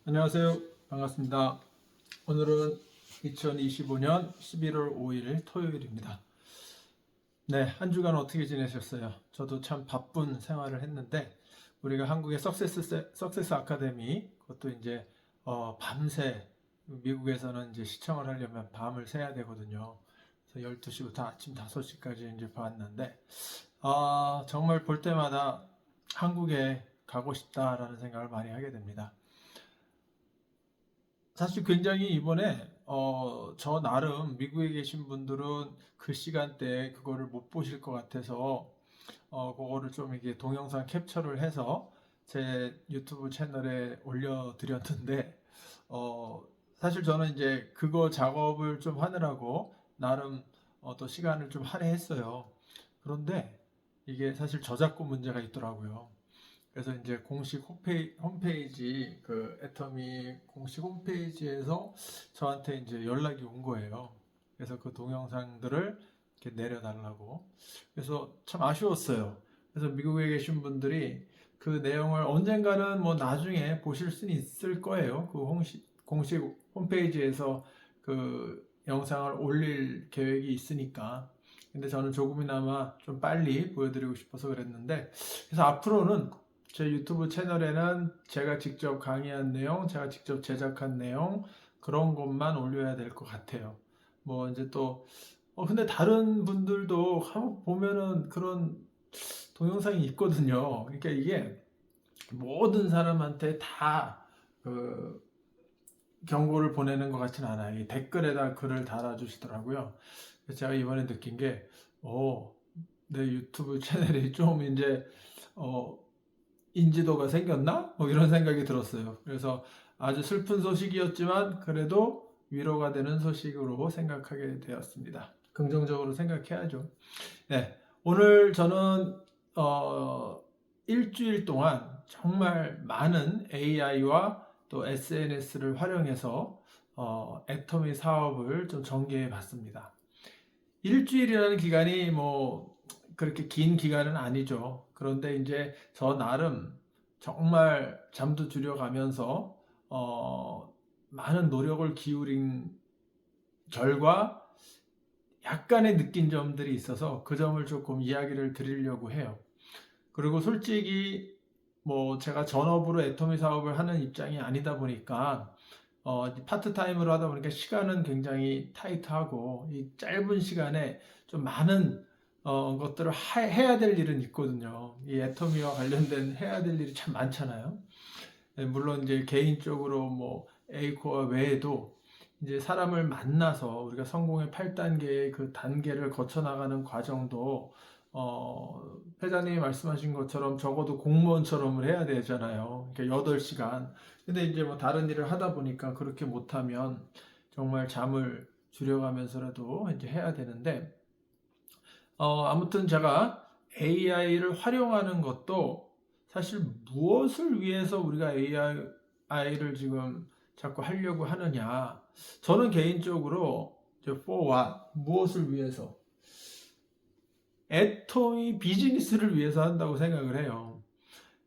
안녕하세요. 반갑습니다. 오늘은 2025년 11월 5일 토요일입니다. 네, 한 주간 어떻게 지내셨어요? 저도 참 바쁜 생활을 했는데 우리가 한국의 석세스 아카데미 그것도 이제 밤새 미국에서는 이제 시청을 하려면 밤을 새야 되거든요. 그래서 12시부터 아침 5시까지 이제 봤는데 정말 볼 때마다 한국에 가고 싶다라는 생각을 많이 하게 됩니다. 사실 굉장히 이번에 저 나름 미국에 계신 분들은 그 시간대에 그거를 못 보실 것 같아서 그거를 좀 이게 동영상 캡처를 해서 제 유튜브 채널에 올려드렸는데 어, 사실 저는 이제 그거 작업을 좀 하느라고 나름 또 시간을 좀 할애했어요. 그런데 이게 사실 저작권 문제가 있더라고요. 그래서 이제 공식 홈페이지 그 애터미 공식 홈페이지에서 저한테 이제 연락이 온 거예요. 그래서 그 동영상들을 이렇게 내려달라고. 그래서 참 아쉬웠어요. 그래서 미국에 계신 분들이 그 내용을 언젠가는 뭐 나중에 보실 수는 있을 거예요. 그 공식 홈페이지에서 그 영상을 올릴 계획이 있으니까. 근데 저는 조금이나마 좀 빨리 보여드리고 싶어서 그랬는데, 그래서 앞으로는 제 유튜브 채널에는 제가 직접 강의한 내용, 제가 직접 제작한 내용, 그런 것만 올려야 될 것 같아요. 뭐 이제 또, 근데 다른 분들도 한번 보면은 그런 동영상이 있거든요. 그러니까 이게 모든 사람한테 다 그 경고를 보내는 것 같지는 않아요. 이 댓글에다 글을 달아주시더라고요. 그래서 제가 이번에 느낀 게, 내 유튜브 채널이 좀 이제, 어, 인지도가 생겼나? 뭐 이런 생각이 들었어요. 그래서 아주 슬픈 소식이었지만 그래도 위로가 되는 소식으로 생각하게 되었습니다. 긍정적으로 생각해야죠. 네, 오늘 저는 일주일 동안 정말 많은 AI와 또 SNS를 활용해서 애터미 사업을 좀 전개해 봤습니다. 일주일이라는 기간이 뭐 그렇게 긴 기간은 아니죠. 그런데 이제 저 나름 정말 잠도 줄여가면서 많은 노력을 기울인 결과 약간의 느낀 점들이 있어서 그 점을 조금 이야기를 드리려고 해요. 그리고 솔직히 뭐 제가 전업으로 애터미 사업을 하는 입장이 아니다 보니까 파트타임으로 하다 보니까 시간은 굉장히 타이트하고 이 짧은 시간에 좀 많은 것들을 해야 될 일은 있거든요. 이 애터미와 관련된 해야 될 일이 참 많잖아요. 물론 이제 개인적으로 뭐 A코어 외에도 이제 사람을 만나서 우리가 성공의 8단계의 그 단계를 거쳐 나가는 과정도 회장님이 말씀하신 것처럼 적어도 공무원처럼 해야 되잖아요. 그러니까 8시간. 근데 이제 뭐 다른 일을 하다 보니까 그렇게 못하면 정말 잠을 줄여가면서라도 이제 해야 되는데, 아무튼 제가 AI를 활용하는 것도 사실 무엇을 위해서 우리가 AI를 지금 자꾸 하려고 하느냐. 저는 개인적으로 for what? 무엇을 위해서? 애토미 비즈니스를 위해서 한다고 생각을 해요.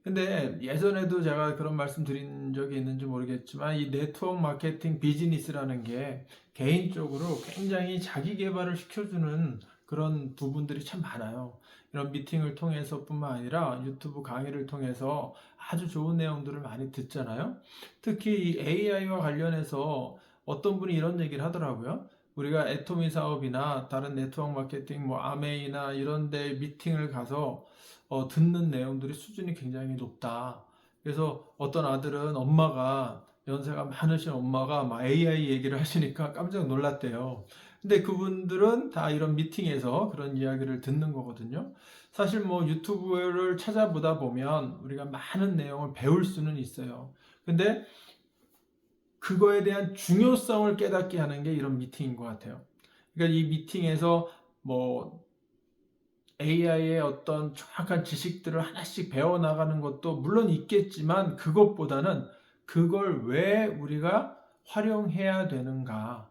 근데 예전에도 제가 그런 말씀 드린 적이 있는지 모르겠지만 이 네트워크 마케팅 비즈니스라는 게 개인적으로 굉장히 자기 개발을 시켜주는 그런 부분들이 참 많아요. 이런 미팅을 통해서뿐만 아니라 유튜브 강의를 통해서 아주 좋은 내용들을 많이 듣잖아요. 특히 이 AI와 관련해서 어떤 분이 이런 얘기를 하더라고요. 우리가 애토미 사업이나 다른 네트워크 마케팅, 뭐 아메이나 이런 데 미팅을 가서 듣는 내용들이 수준이 굉장히 높다. 그래서 어떤 아들은 엄마가 연세가 많으신 엄마가 막 AI 얘기를 하시니까 깜짝 놀랐대요. 근데 그분들은 다 이런 미팅에서 그런 이야기를 듣는 거거든요. 사실 뭐 유튜브를 찾아보다 보면 우리가 많은 내용을 배울 수는 있어요. 근데 그거에 대한 중요성을 깨닫게 하는 게 이런 미팅인 것 같아요. 그러니까 이 미팅에서 뭐 AI의 어떤 정확한 지식들을 하나씩 배워나가는 것도 물론 있겠지만 그것보다는 그걸 왜 우리가 활용해야 되는가.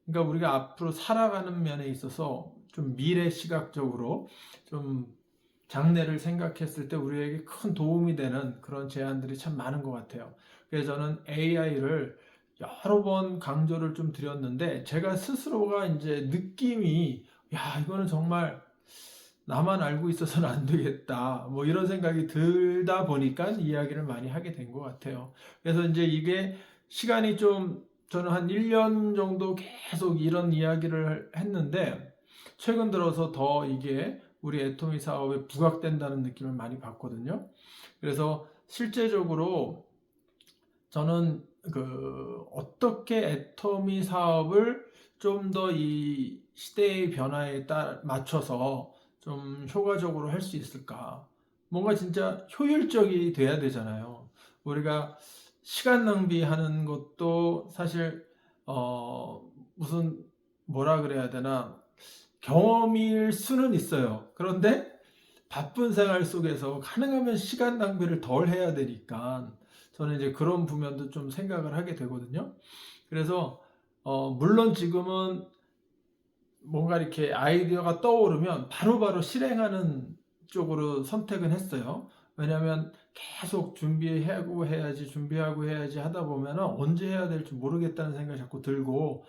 그러니까 우리가 앞으로 살아가는 면에 있어서 좀 미래 시각적으로 좀 장래를 생각했을 때 우리에게 큰 도움이 되는 그런 제안들이 참 많은 것 같아요. 그래서 저는 AI를 여러 번 강조를 좀 드렸는데 제가 스스로가 이제 느낌이 야 이거는 정말 나만 알고 있어서는 안 되겠다. 뭐 이런 생각이 들다 보니까 이야기를 많이 하게 된 것 같아요. 그래서 이제 이게 시간이 좀 저는 한 1년 정도 계속 이런 이야기를 했는데 최근 들어서 더 이게 우리 애토미 사업에 부각된다는 느낌을 많이 받거든요. 그래서 실제적으로 저는 그 어떻게 애토미 사업을 좀 더 이 시대의 변화에 맞춰서 좀 효과적으로 할 수 있을까? 뭔가 진짜 효율적이 돼야 되잖아요. 우리가 시간 낭비하는 것도 사실 무슨 뭐라 그래야 되나 경험일 수는 있어요. 그런데 바쁜 생활 속에서 가능하면 시간 낭비를 덜 해야 되니까 저는 이제 그런 부면도 좀 생각을 하게 되거든요. 그래서 물론 지금은 뭔가 이렇게 아이디어가 떠오르면 바로바로 실행하는 쪽으로 선택은 했어요. 왜냐하면 계속 준비하고 해야지, 준비하고 해야지 하다 보면 언제 해야 될지 모르겠다는 생각이 자꾸 들고,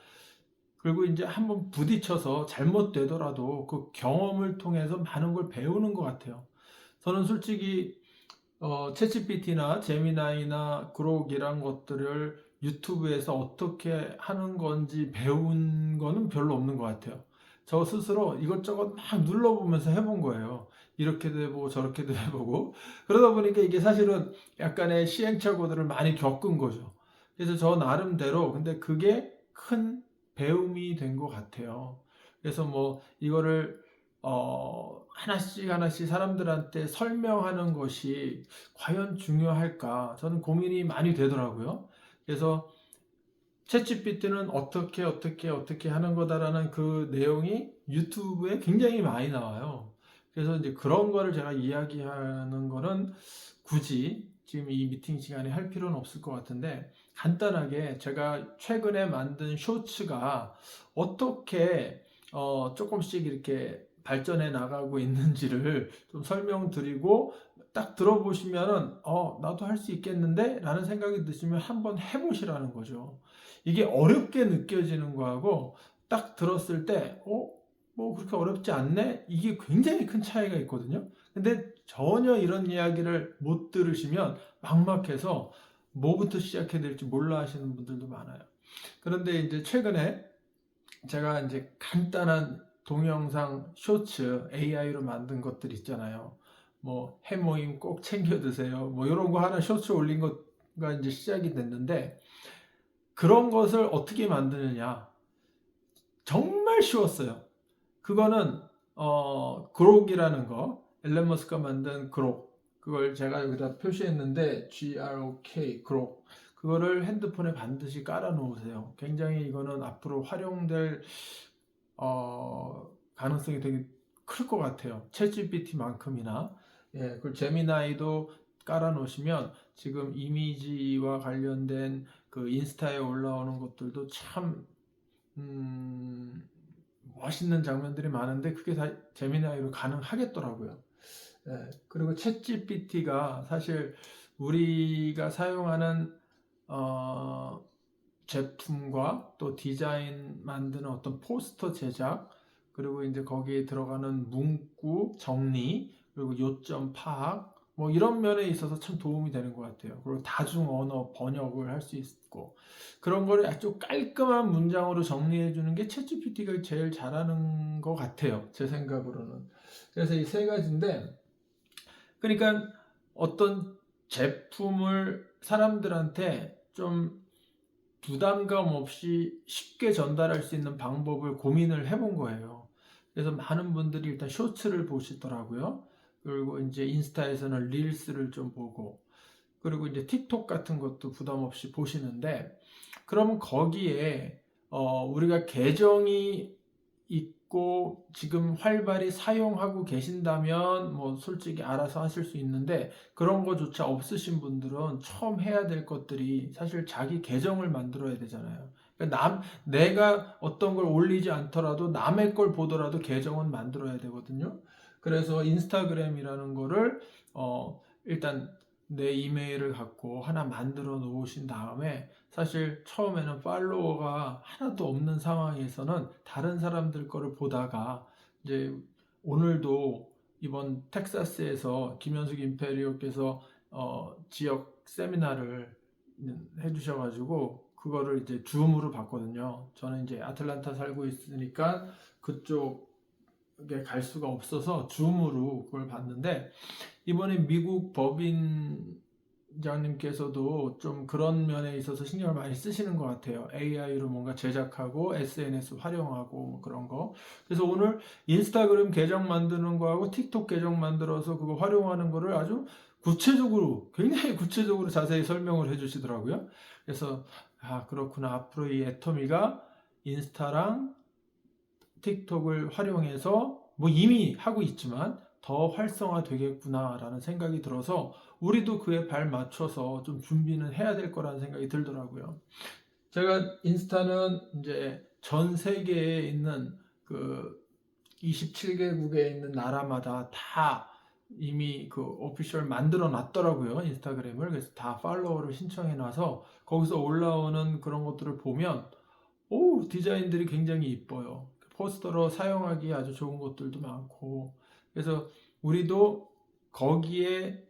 그리고 이제 한번 부딪혀서 잘못되더라도 그 경험을 통해서 많은 걸 배우는 것 같아요. 저는 솔직히 챗GPT나 제미나이나 그록 이런 것들을 유튜브에서 어떻게 하는 건지 배운 거는 별로 없는 것 같아요. 저 스스로 이것저것 막 눌러보면서 해본 거예요. 이렇게도 해보고 저렇게도 해보고 그러다 보니까 이게 사실은 약간의 시행착오들을 많이 겪은 거죠. 그래서 저 나름대로 근데 그게 큰 배움이 된 것 같아요. 그래서 뭐 이거를 하나씩 하나씩 사람들한테 설명하는 것이 과연 중요할까? 저는 고민이 많이 되더라고요. 그래서 챗GPT는 어떻게 하는 거다라는 그 내용이 유튜브에 굉장히 많이 나와요. 그래서 이제 그런 거를 제가 이야기하는 거는 굳이 지금 이 미팅 시간에 할 필요는 없을 것 같은데 간단하게 제가 최근에 만든 쇼츠가 어떻게 조금씩 이렇게 발전해 나가고 있는지를 좀 설명드리고 딱 들어보시면은 나도 할 수 있겠는데 라는 생각이 드시면 한번 해보시라는 거죠. 이게 어렵게 느껴지는 거하고 딱 들었을 때 뭐 그렇게 어렵지 않네? 이게 굉장히 큰 차이가 있거든요. 근데 전혀 이런 이야기를 못 들으시면 막막해서 뭐부터 시작해야 될지 몰라 하시는 분들도 많아요. 그런데 이제 최근에 제가 이제 간단한 동영상 쇼츠 AI로 만든 것들 있잖아요. 뭐 해모임 꼭 챙겨 드세요. 뭐 이런 거 하나 쇼츠 올린 것가 이제 시작이 됐는데 그런 것을 어떻게 만드느냐? 정말 쉬웠어요. 그거는 그록이라는 거, 앨런 머스크가 만든 그록, 그걸 제가 여기다 표시했는데 GROK, 그록. 그거를 핸드폰에 반드시 깔아 놓으세요. 굉장히 이거는 앞으로 활용될 가능성이 되게 클 것 같아요. 챗GPT만큼이나. 예, 그리고 제미나이도 깔아 놓으시면 지금 이미지와 관련된 그 인스타에 올라오는 것들도 참 멋있는 장면들이 많은데 그게 다 제미나이로 가능하겠더라고요. 예, 그리고 챗GPT가 사실 우리가 사용하는 제품과 또 디자인 만드는 어떤 포스터 제작 그리고 이제 거기에 들어가는 문구 정리 그리고 요점 파악 뭐 이런 면에 있어서 참 도움이 되는 것 같아요. 그리고 다중 언어 번역을 할 수 있고 그런 거를 아주 깔끔한 문장으로 정리해 주는 게 챗GPT가 제일 잘하는 것 같아요. 제 생각으로는. 그래서 이 세 가지인데 그러니까 어떤 제품을 사람들한테 좀 부담감 없이 쉽게 전달할 수 있는 방법을 고민을 해본 거예요. 그래서 많은 분들이 일단 쇼츠를 보시더라고요. 그리고 이제 인스타에서는 릴스를 좀 보고, 그리고 이제 틱톡 같은 것도 부담 없이 보시는데, 그러면 거기에 우리가 계정이 있고 지금 활발히 사용하고 계신다면 뭐 솔직히 알아서 하실 수 있는데 그런 거조차 없으신 분들은 처음 해야 될 것들이 사실 자기 계정을 만들어야 되잖아요. 그러니까 내가 어떤 걸 올리지 않더라도 남의 걸 보더라도 계정은 만들어야 되거든요. 그래서 인스타그램이라는 거를 일단 내 이메일을 갖고 하나 만들어 놓으신 다음에 사실 처음에는 팔로워가 하나도 없는 상황에서는 다른 사람들 거를 보다가 이제 오늘도 이번 텍사스에서 김현숙 임페리오께서 지역 세미나를 해주셔가지고 그거를 이제 줌으로 봤거든요. 저는 이제 아틀란타 살고 있으니까 그쪽에 갈 수가 없어서 줌으로 그걸 봤는데 이번에 미국 법인장님께서도 좀 그런 면에 있어서 신경을 많이 쓰시는 것 같아요. AI로 뭔가 제작하고 SNS 활용하고 뭐 그런 거. 그래서 오늘 인스타그램 계정 만드는 거하고 틱톡 계정 만들어서 그거 활용하는 거를 아주 구체적으로, 굉장히 구체적으로 자세히 설명을 해주시더라고요. 그래서 그렇구나. 앞으로 이 애터미가 인스타랑 틱톡을 활용해서 뭐 이미 하고 있지만 더 활성화 되겠구나라는 생각이 들어서 우리도 그에 발 맞춰서 좀 준비는 해야 될 거라는 생각이 들더라고요. 제가 인스타는 이제 전 세계에 있는 그 27개국에 있는 나라마다 다 이미 그 오피셜 만들어 놨더라고요. 인스타그램을. 그래서 다 팔로워를 신청해 놔서 거기서 올라오는 그런 것들을 보면 디자인들이 굉장히 이뻐요. 포스터로 사용하기 아주 좋은 것들도 많고. 그래서 우리도 거기에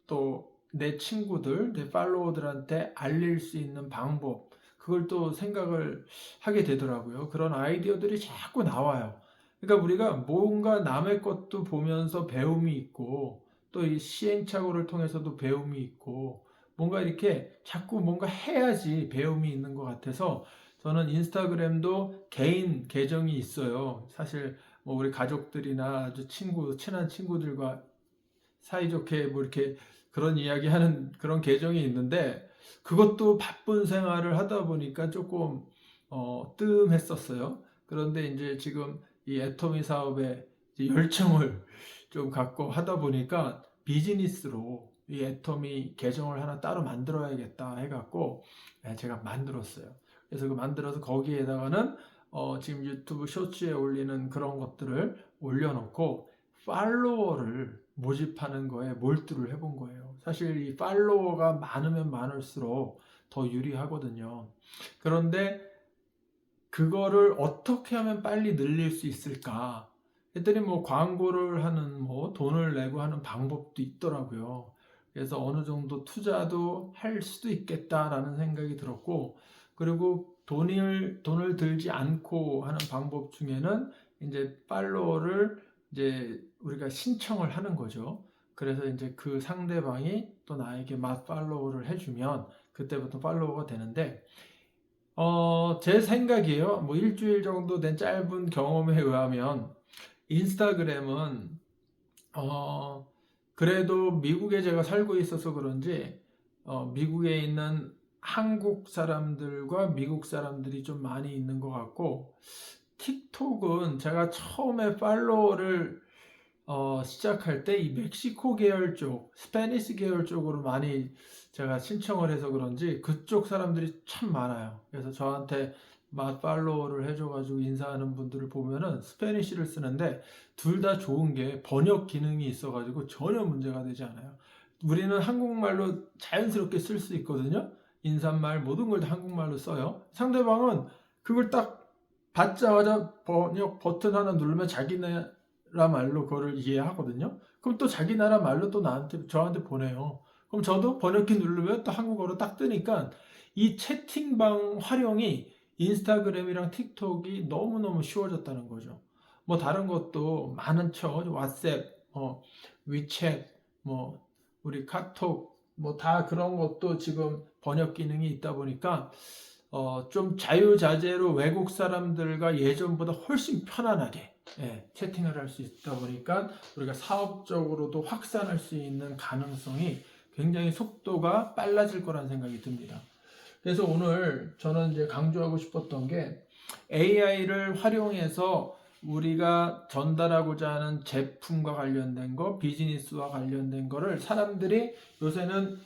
또 내 친구들, 내 팔로워들한테 알릴 수 있는 방법, 그걸 또 생각을 하게 되더라고요. 그런 아이디어들이 자꾸 나와요. 그러니까 우리가 뭔가 남의 것도 보면서 배움이 있고, 또 이 시행착오를 통해서도 배움이 있고, 뭔가 이렇게 자꾸 뭔가 해야지 배움이 있는 것 같아서 저는 인스타그램도 개인 계정이 있어요. 사실 뭐 우리 가족들이나 아주 친한 친구들과 사이좋게 뭐 이렇게 그런 이야기하는 그런 계정이 있는데 그것도 바쁜 생활을 하다 보니까 조금 뜸했었어요. 그런데 이제 지금 이 애터미 사업에 이제 열정을 좀 갖고 하다 보니까 비즈니스로 이 애터미 계정을 하나 따로 만들어야겠다 해갖고 제가 만들었어요. 그래서 그 만들어서 거기에다가는 지금 유튜브 쇼츠에 올리는 그런 것들을 올려놓고 팔로워를 모집하는 거에 몰두를 해본 거예요. 사실 이 팔로워가 많으면 많을수록 더 유리하거든요. 그런데 그거를 어떻게 하면 빨리 늘릴 수 있을까? 했더니 뭐 광고를 하는 뭐 돈을 내고 하는 방법도 있더라고요. 그래서 어느 정도 투자도 할 수도 있겠다라는 생각이 들었고, 그리고 돈을 들지 않고 하는 방법 중에는 이제 팔로워를 이제 우리가 신청을 하는 거죠. 그래서 이제 그 상대방이 또 나에게 팔로워를 해주면 그때부터 팔로워가 되는데, 제 생각이에요. 뭐 일주일 정도 된 짧은 경험에 의하면 인스타그램은 그래도 미국에 제가 살고 있어서 그런지 미국에 있는 한국 사람들과 미국 사람들이 좀 많이 있는 것 같고, 틱톡은 제가 처음에 팔로워를 시작할 때 이 멕시코 계열 쪽, 스페니시 계열 쪽으로 많이 제가 신청을 해서 그런지 그쪽 사람들이 참 많아요. 그래서 저한테 팔로워를 해줘가지고 인사하는 분들을 보면은 스페니시를 쓰는데 둘 다 좋은 게 번역 기능이 있어가지고 전혀 문제가 되지 않아요. 우리는 한국말로 자연스럽게 쓸 수 있거든요. 인사말 모든 걸 다 한국말로 써요. 상대방은 그걸 딱 받자마자 번역 버튼 하나 누르면 자기네 나라 말로 그거를 이해하거든요. 그럼 또 자기 나라 말로 또 저한테 보내요. 그럼 저도 번역키 누르면 또 한국어로 딱 뜨니까 이 채팅방 활용이 인스타그램이랑 틱톡이 너무너무 쉬워졌다는 거죠. 뭐 다른 것도 많은 척, 왓츠앱, 위챗, 뭐 우리 카톡, 뭐 다 그런 것도 지금 번역 기능이 있다 보니까 좀 자유자재로 외국 사람들과 예전보다 훨씬 편안하게 채팅을 할 수 있다 보니까 우리가 사업적으로도 확산할 수 있는 가능성이 굉장히 속도가 빨라질 거라는 생각이 듭니다. 그래서 오늘 저는 이제 강조하고 싶었던 게 AI를 활용해서 우리가 전달하고자 하는 제품과 관련된 거, 비즈니스와 관련된 거를 사람들이 요새는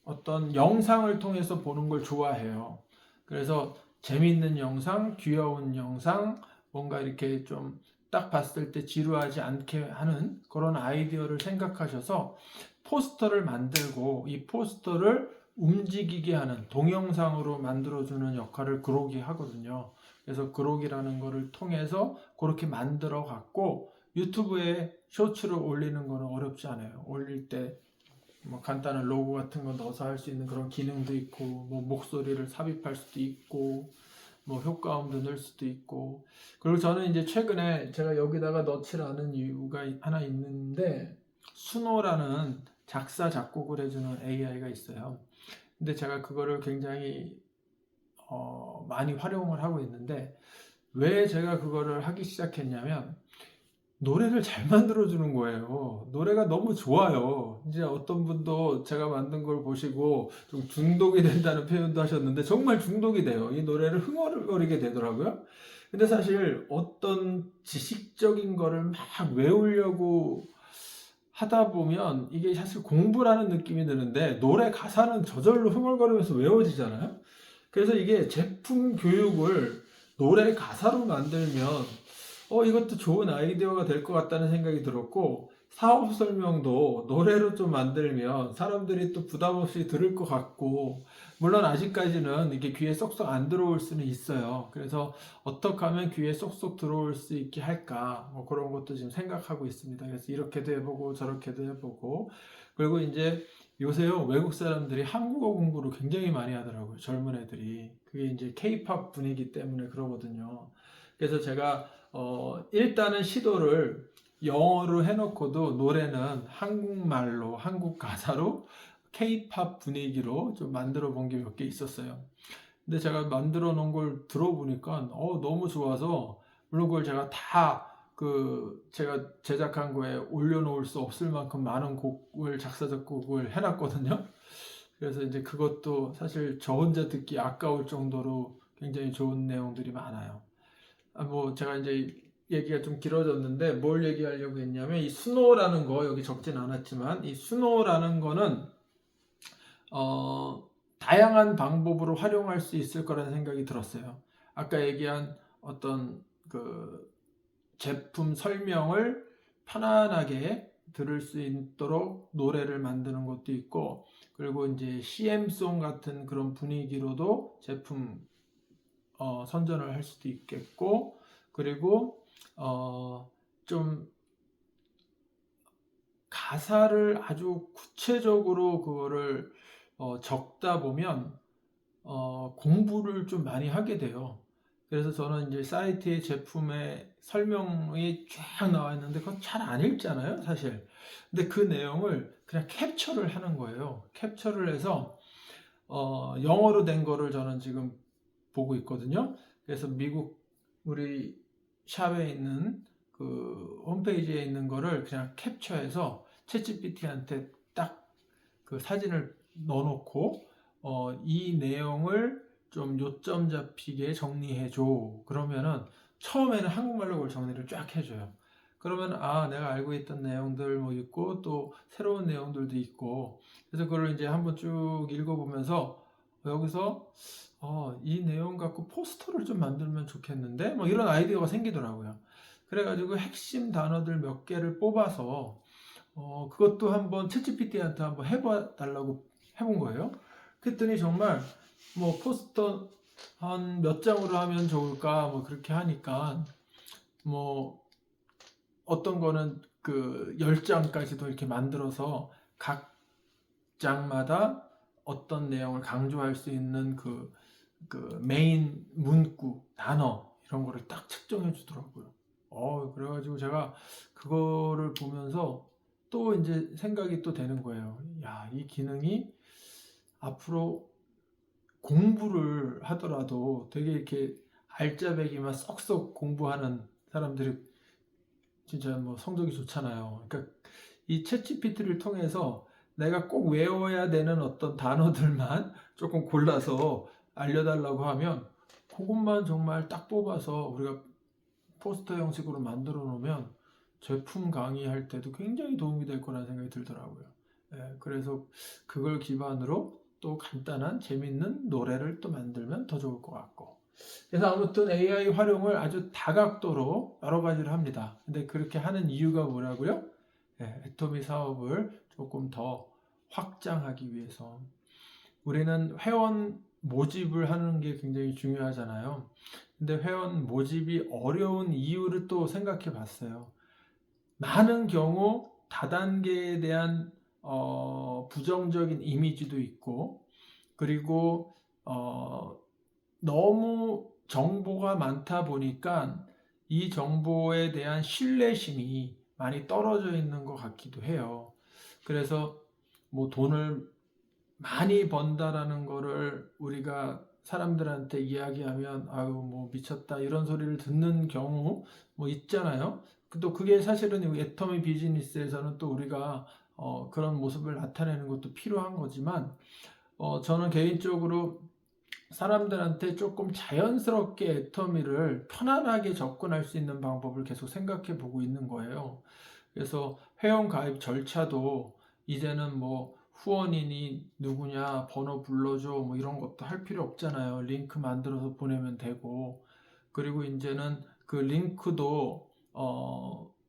어떤 영상을 통해서 보는 걸 좋아해요. 그래서 재미있는 영상, 귀여운 영상, 뭔가 이렇게 좀 딱 봤을 때 지루하지 않게 하는 그런 아이디어를 생각하셔서 포스터를 만들고 이 포스터를 움직이게 하는 동영상으로 만들어주는 역할을 그록이 하거든요. 그래서 그록이라는 거를 통해서 그렇게 만들어 갖고 유튜브에 쇼츠를 올리는 거는 어렵지 않아요. 올릴 때 뭐 간단한 로고 같은 거 넣어서 할 수 있는 그런 기능도 있고, 뭐 목소리를 삽입할 수도 있고, 뭐 효과음도 넣을 수도 있고. 그리고 저는 이제 최근에 제가 여기다가 넣지라는 이유가 하나 있는데, 수노라는 작사 작곡을 해주는 AI가 있어요. 근데 제가 그거를 굉장히 많이 활용을 하고 있는데, 왜 제가 그거를 하기 시작했냐면 노래를 잘 만들어주는 거예요. 노래가 너무 좋아요. 이제 어떤 분도 제가 만든 걸 보시고 좀 중독이 된다는 표현도 하셨는데 정말 중독이 돼요. 이 노래를 흥얼거리게 되더라고요. 근데 사실 어떤 지식적인 거를 막 외우려고 하다 보면 이게 사실 공부라는 느낌이 드는데 노래 가사는 저절로 흥얼거리면서 외워지잖아요. 그래서 이게 제품 교육을 노래 가사로 만들면 이것도 좋은 아이디어가 될 것 같다는 생각이 들었고, 사업 설명도 노래로 좀 만들면 사람들이 또 부담 없이 들을 것 같고, 물론 아직까지는 이게 귀에 쏙쏙 안 들어올 수는 있어요. 그래서 어떻게 하면 귀에 쏙쏙 들어올 수 있게 할까, 뭐 그런 것도 지금 생각하고 있습니다. 그래서 이렇게도 해보고 저렇게도 해보고, 그리고 이제 요새요 외국 사람들이 한국어 공부를 굉장히 많이 하더라고요. 젊은 애들이. 그게 이제 K-팝 분위기 때문에 그러거든요. 그래서 제가 일단은 시도를 영어로 해놓고도 노래는 한국말로, 한국 가사로 K-팝 분위기로 좀 만들어 본 게 몇 개 있었어요. 근데 제가 만들어 놓은 걸 들어보니까 너무 좋아서, 물론 그걸 제가 다 제가 제작한 거에 올려놓을 수 없을 만큼 많은 곡을 작사 작곡을 해놨거든요. 그래서 이제 그것도 사실 저 혼자 듣기 아까울 정도로 굉장히 좋은 내용들이 많아요. 뭐 제가 이제 얘기가 좀 길어졌는데 뭘 얘기하려고 했냐면, 이 수노라는 거 여기 적진 않았지만 이 수노라는 거는 다양한 방법으로 활용할 수 있을 거라는 생각이 들었어요. 아까 얘기한 어떤 그 제품 설명을 편안하게 들을 수 있도록 노래를 만드는 것도 있고, 그리고 이제 CM송 같은 그런 분위기로도 제품 선전을 할 수도 있겠고, 그리고 좀 가사를 아주 구체적으로 그거를 적다 보면 공부를 좀 많이 하게 돼요. 그래서 저는 이제 사이트에 제품의 설명이 쫙 나와 있는데 그건 잘 안 읽잖아요, 사실. 근데 그 내용을 그냥 캡처를 하는 거예요. 캡처를 해서 영어로 된 거를 저는 지금 보고 있거든요. 그래서 미국 우리 샵에 있는 그 홈페이지에 있는 거를 그냥 캡처해서 챗GPT한테 딱 그 사진을 넣어놓고 이 내용을 좀 요점 잡히게 정리해 줘. 그러면은 처음에는 한국말로 그걸 정리를 쫙 해줘요. 그러면 내가 알고 있던 내용들 뭐 있고 또 새로운 내용들도 있고, 그래서 그걸 이제 한번 쭉 읽어보면서 여기서 이 내용 갖고 포스터를 좀 만들면 좋겠는데 뭐 이런 아이디어가 생기더라고요. 그래가지고 핵심 단어들 몇 개를 뽑아서 그것도 한번 챗GPT한테 한번 해봐 달라고 해본 거예요. 그랬더니 정말 뭐 포스터 한 몇 장으로 하면 좋을까 뭐 그렇게 하니까, 뭐 어떤 거는 그 10장까지도 이렇게 만들어서 각 장마다 어떤 내용을 강조할 수 있는 그 메인 문구, 단어 이런 거를 딱 측정해 주더라고요. 그래가지고 제가 그거를 보면서 또 이제 생각이 또 되는 거예요. 야, 이 기능이 앞으로 공부를 하더라도 되게 이렇게 알짜배기만 쏙쏙 공부하는 사람들이 진짜 뭐 성적이 좋잖아요. 그러니까 이 챗GPT를 통해서 내가 꼭 외워야 되는 어떤 단어들만 조금 골라서 알려달라고 하면 그것만 정말 딱 뽑아서 우리가 포스터 형식으로 만들어 놓으면 제품 강의할 때도 굉장히 도움이 될 거라는 생각이 들더라고요. 그래서 그걸 기반으로 또 간단한 재밌는 노래를 또 만들면 더 좋을 것 같고. 그래서 아무튼 AI 활용을 아주 다각도로 여러 가지를 합니다. 근데 그렇게 하는 이유가 뭐라고요? 애토미 사업을 조금 더 확장하기 위해서 우리는 회원 모집을 하는 게 굉장히 중요하잖아요. 근데 회원 모집이 어려운 이유를 또 생각해 봤어요. 많은 경우 다단계에 대한 부정적인 이미지도 있고, 그리고 너무 정보가 많다 보니까 이 정보에 대한 신뢰심이 많이 떨어져 있는 것 같기도 해요. 그래서 뭐 돈을 많이 번다라는 거를 우리가 사람들한테 이야기하면 아유 뭐 미쳤다 이런 소리를 듣는 경우 뭐 있잖아요. 또 그게 사실은 애터미 비즈니스에서는 또 우리가 그런 모습을 나타내는 것도 필요한 거지만 저는 개인적으로 사람들한테 조금 자연스럽게 애터미를 편안하게 접근할 수 있는 방법을 계속 생각해 보고 있는 거예요. 그래서 회원 가입 절차도 이제는 뭐 후원인이 누구냐, 번호 불러줘, 뭐 이런 것도 할 필요 없잖아요. 링크 만들어서 보내면 되고. 그리고 이제는 그 링크도,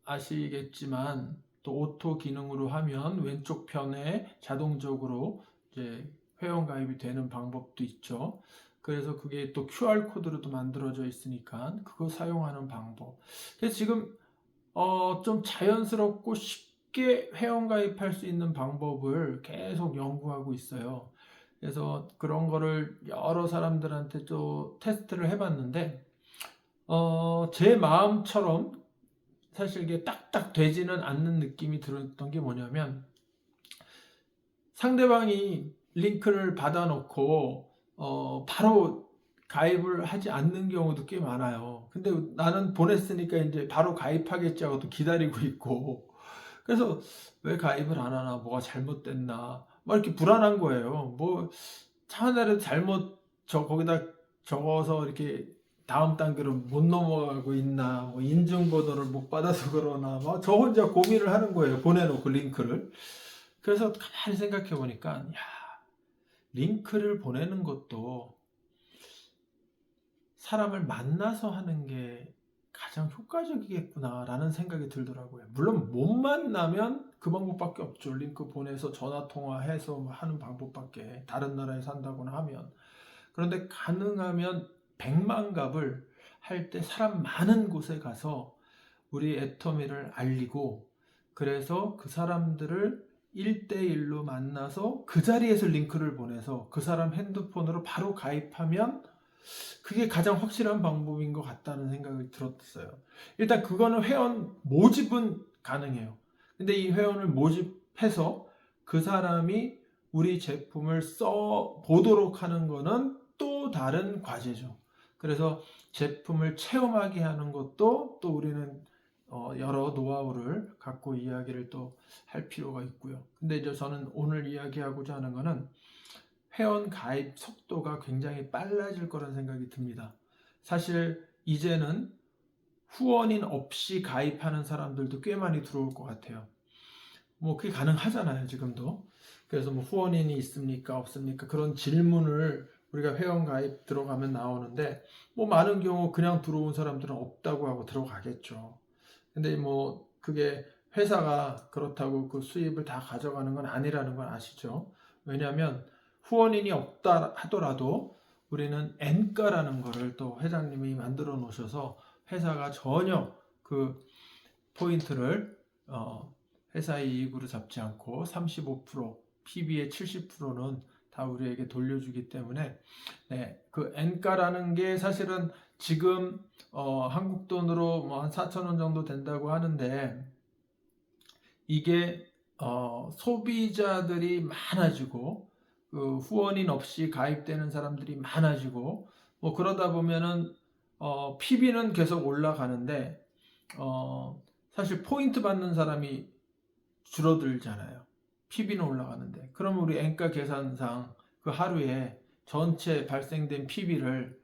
아시겠지만 또 오토 기능으로 하면 왼쪽 편에 자동적으로 이제 회원 가입이 되는 방법도 있죠. 그래서 그게 또 QR코드로도 만들어져 있으니까 그거 사용하는 방법. 그래서 지금 좀 자연스럽고 쉽게 회원 가입할 수 있는 방법을 계속 연구하고 있어요. 그래서 그런 거를 여러 사람들한테 또 테스트를 해봤는데, 제 마음처럼 사실 이게 딱딱 되지는 않는 느낌이 들었던 게 뭐냐면, 상대방이 링크를 받아놓고, 바로 가입을 하지 않는 경우도 꽤 많아요. 근데 나는 보냈으니까 이제 바로 가입하겠지 하고 또 기다리고 있고. 그래서 왜 가입을 안 하나, 뭐가 잘못됐나, 막 이렇게 불안한 거예요. 뭐, 차라리 잘못, 거기다 적어서 이렇게 다음 단계로 못 넘어가고 있나, 뭐 인증번호를 못 받아서 그러나, 막 저 혼자 고민을 하는 거예요. 보내놓고 링크를. 그래서 가만히 생각해 보니까, 야, 링크를 보내는 것도 사람을 만나서 하는 게 가장 효과적이겠구나라는 생각이 들더라고요. 물론 못 만나면 그 방법밖에 없죠. 링크 보내서 전화 통화해서 하는 방법밖에, 다른 나라에 산다거나 하면. 그런데 가능하면 백만갑을 할 때 사람 많은 곳에 가서 우리 애터미를 알리고, 그래서 그 사람들을 1대1로 만나서 그 자리에서 링크를 보내서 그 사람 핸드폰으로 바로 가입하면 그게 가장 확실한 방법인 것 같다는 생각이 들었어요. 일단 그거는 회원 모집은 가능해요. 근데 이 회원을 모집해서 그 사람이 우리 제품을 써 보도록 하는 거는 또 다른 과제죠. 그래서 제품을 체험하게 하는 것도 또 우리는 여러 노하우를 갖고 이야기를 또 할 필요가 있고요. 근데 이제 저는 오늘 이야기하고자 하는 거는 회원 가입 속도가 굉장히 빨라질 거란 생각이 듭니다. 사실 이제는 후원인 없이 가입하는 사람들도 꽤 많이 들어올 것 같아요. 뭐 그게 가능하잖아요, 지금도. 그래서 뭐 후원인이 있습니까, 없습니까? 그런 질문을 우리가 회원 가입 들어가면 나오는데, 뭐 많은 경우 그냥 들어온 사람들은 없다고 하고 들어가겠죠. 근데 뭐 그게 회사가 그렇다고 그 수입을 다 가져가는 건 아니라는 건 아시죠? 왜냐하면 후원인이 없다 하더라도 우리는 N가라는 거를 또 회장님이 만들어 놓으셔서 회사가 전혀 그 포인트를 회사의 이익으로 잡지 않고 35%, PB의 70%는 다 우리에게 돌려주기 때문에, 네, 그 N가라는 게 사실은 지금 한국 돈으로 뭐 한 4천 원 정도 된다고 하는데, 이게 소비자들이 많아지고 그 후원인 없이 가입되는 사람들이 많아지고 뭐 그러다 보면은 PB는 계속 올라가는데 사실 포인트 받는 사람이 줄어들잖아요. PB는 올라가는데. 그러면 우리 엔가 계산상 그 하루에 전체 발생된 PB를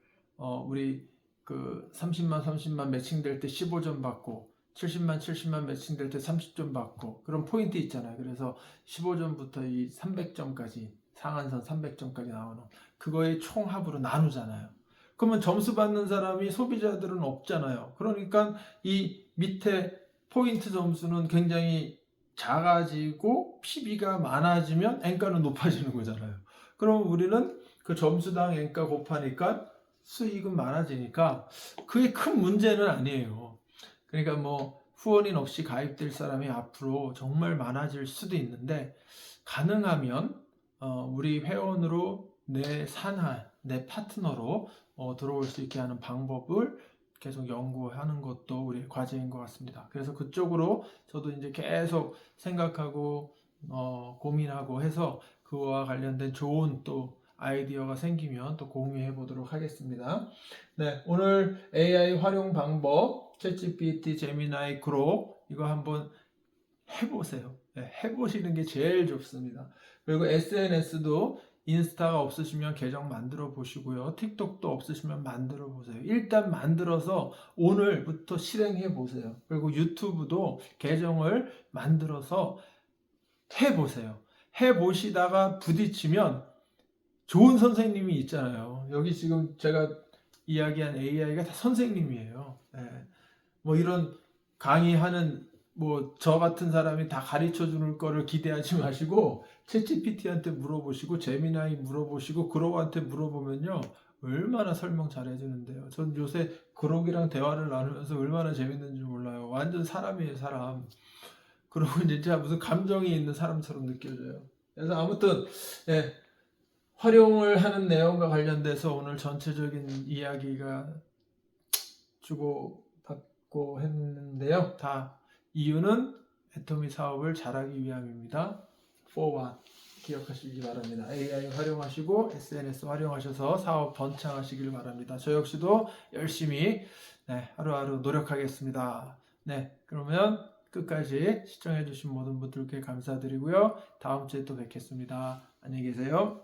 우리 그 30만 매칭될 때 15점 받고 70만 매칭될 때 30점 받고 그런 포인트 있잖아요. 그래서 15점부터 이 300점까지 상한선 300점까지 나오는 그거의 총합으로 나누잖아요. 그러면 점수 받는 사람이 소비자들은 없잖아요. 그러니까 이 밑에 포인트 점수는 굉장히 작아지고 PB가 많아지면 N가는 높아지는 거잖아요. 그럼 우리는 그 점수당 N가 곱하니까 수익은 많아지니까 그게 큰 문제는 아니에요. 그러니까 뭐 후원인 없이 가입될 사람이 앞으로 정말 많아질 수도 있는데, 가능하면 우리 회원으로 내 산하, 내 파트너로 들어올 수 있게 하는 방법을 계속 연구하는 것도 우리의 과제인 것 같습니다. 그래서 그쪽으로 저도 이제 계속 생각하고 고민하고 해서 그와 관련된 좋은 또 아이디어가 생기면 또 공유해 보도록 하겠습니다. 네, 오늘 AI 활용 방법, 챗GPT, 제미나이, 그록 이거 한번 해보세요. 네, 해보시는 게 제일 좋습니다. 그리고 SNS도 인스타가 없으시면 계정 만들어 보시고요. 틱톡도 없으시면 만들어 보세요. 일단 만들어서 오늘부터 실행해 보세요. 그리고 유튜브도 계정을 만들어서 해 보세요. 해 보시다가 부딪히면 좋은 선생님이 있잖아요. 여기 지금 제가 이야기한 AI가 다 선생님이에요. 네. 뭐 이런 강의하는 뭐 저 같은 사람이 다 가르쳐 주는 거를 기대하지 마시고 챗GPT한테 물어보시고 제미나이 물어보시고 그록한테 물어보면요 얼마나 설명 잘해 주는데요. 전 요새 그록이랑 대화를 나누면서 얼마나 재밌는지 몰라요. 완전 사람이에요, 사람. 그러고 진짜 무슨 감정이 있는 사람처럼 느껴져요. 그래서 아무튼 예, 활용을 하는 내용과 관련돼서 오늘 전체적인 이야기가 주고받고 했는데요. 다 이유는 애토미 사업을 잘하기 위함입니다. For what? 기억하시기 바랍니다. AI 활용하시고 SNS 활용하셔서 사업 번창하시길 바랍니다. 저 역시도 열심히 하루하루 노력하겠습니다. 네, 그러면 끝까지 시청해주신 모든 분들께 감사드리고요. 다음 주에 또 뵙겠습니다. 안녕히 계세요.